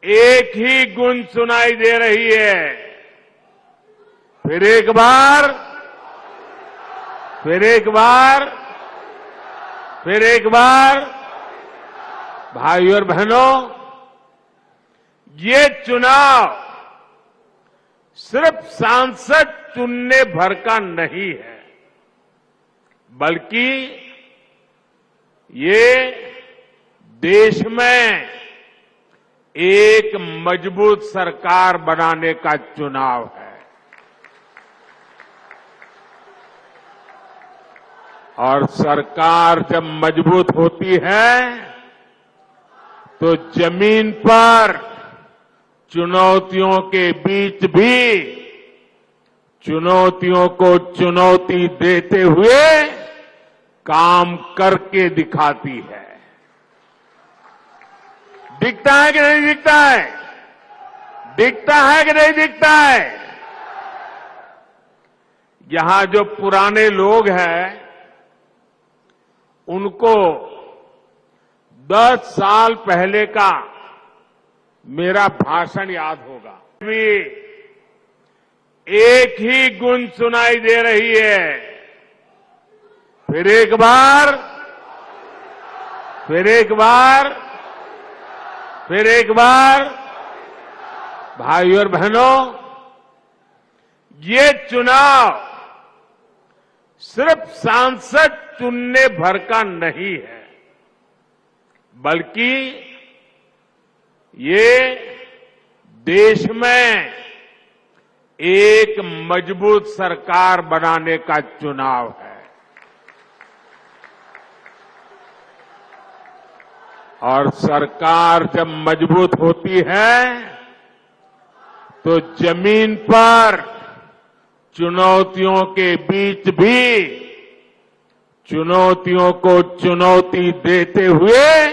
एक ही गूंज सुनाई दे रही है। फिर एक बार, फिर एक बार, फिर एक बार। भाइयों और बहनों, ये चुनाव सिर्फ सांसद चुनने भर का नहीं है, बल्कि ये देश में एक मजबूत सरकार बनाने का चुनाव है। और सरकार जब मजबूत होती है तो जमीन पर चुनौतियों के बीच भी चुनौतियों को चुनौती देते हुए काम करके दिखाती है। दिखता है कि नहीं दिखता है? दिखता है कि नहीं दिखता है? यहां जो पुराने लोग हैं, उनको 10 साल पहले का मेरा भाषण याद होगा। एक ही गूंज सुनाई दे रही है। फिर एक बार, फिर एक बार, फिर एक बार। भाइयों और बहनों, ये चुनाव सिर्फ सांसद चुनने भर का नहीं है, बल्कि ये देश में एक मजबूत सरकार बनाने का चुनाव है। और सरकार जब मजबूत होती है तो जमीन पर चुनौतियों के बीच भी चुनौतियों को चुनौती देते हुए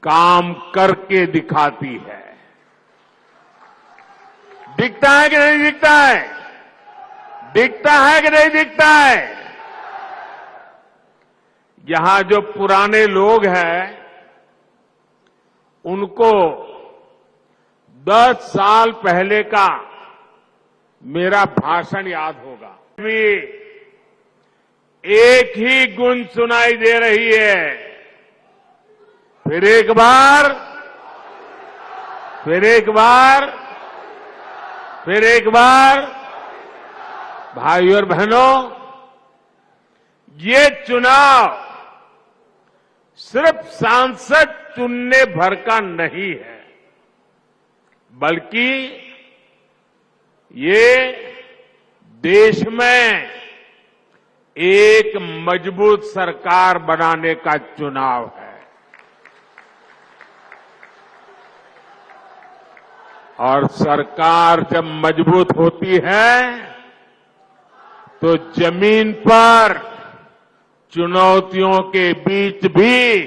काम करके दिखाती है। दिखता है कि नहीं दिखता है? दिखता है कि नहीं दिखता है? यहां जो पुराने लोग हैं, उनको 10 साल पहले का मेरा भाषण याद होगा। एक ही गूंज सुनाई दे रही है। फिर एक बार, फिर एक बार, फिर एक बार। भाइयों और बहनों, ये चुनाव सिर्फ सांसद चुनने भर का नहीं है, बल्कि ये देश में एक मजबूत सरकार बनाने का चुनाव है। और सरकार जब मजबूत होती है तो जमीन पर चुनौतियों के बीच भी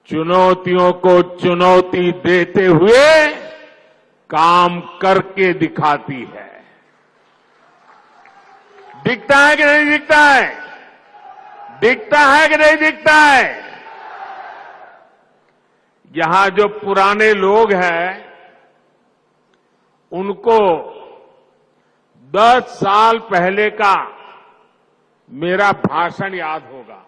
चुनौतियों को चुनौती देते हुए काम करके दिखाती है। दिखता है कि नहीं दिखता है? दिखता है कि नहीं दिखता है? यहां जो पुराने लोग हैं, उनको 10 साल पहले का मेरा भाषण याद होगा।